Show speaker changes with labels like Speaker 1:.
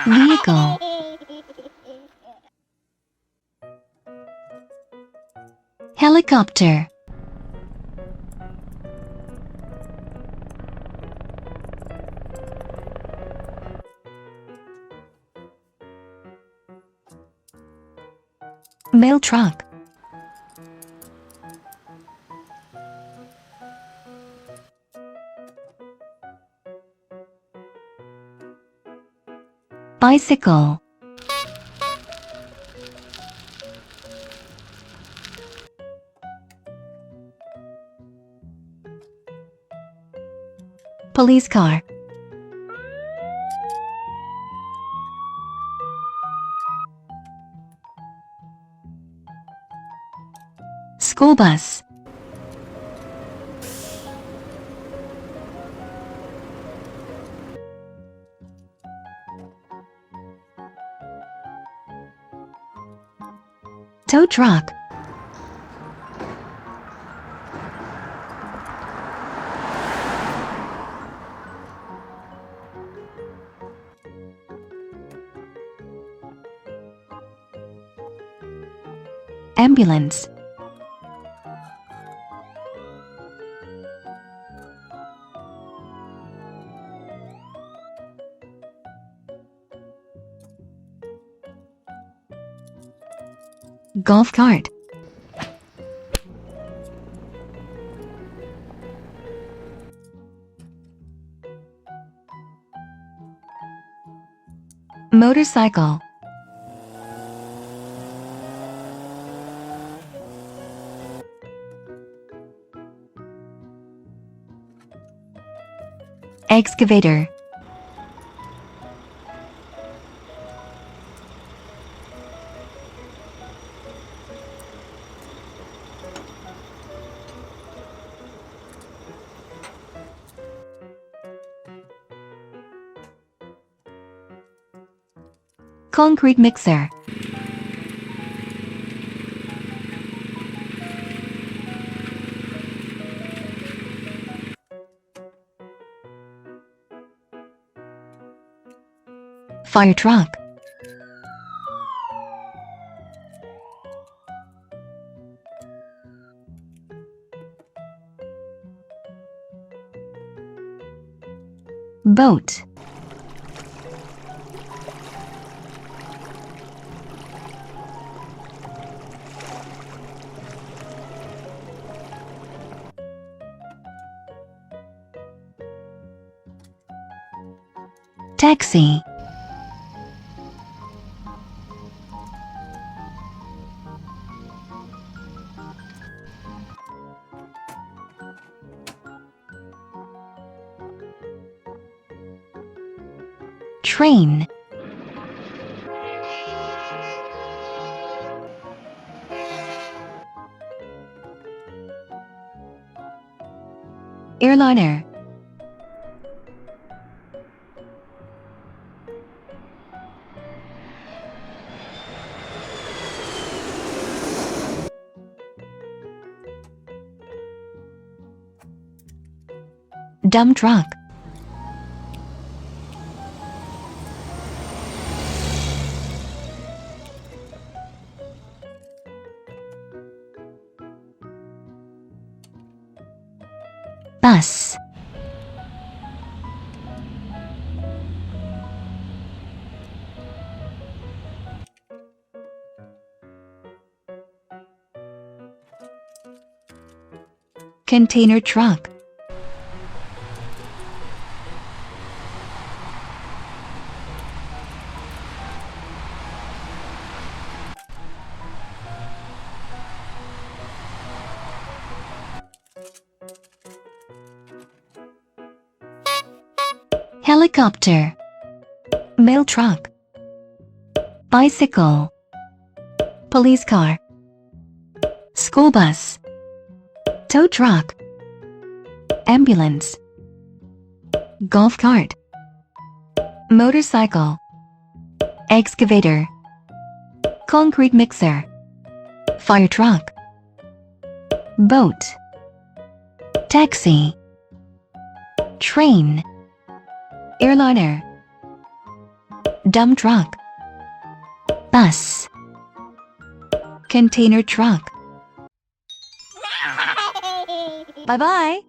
Speaker 1: vehicle, helicopter, mail truck, bicycle, police car, school bus, tow truck, ambulance, golf cart, motorcycle, excavator, concrete mixer, fire truck, boat, taxi, train, airliner, dump truck, bus, container truck, helicopter, mail truck, bicycle, police car, school bus, tow truck, ambulance, golf cart, motorcycle, excavator, concrete mixer, fire truck, boat, taxi, train, airliner, dump truck, bus, container truck. Bye-bye.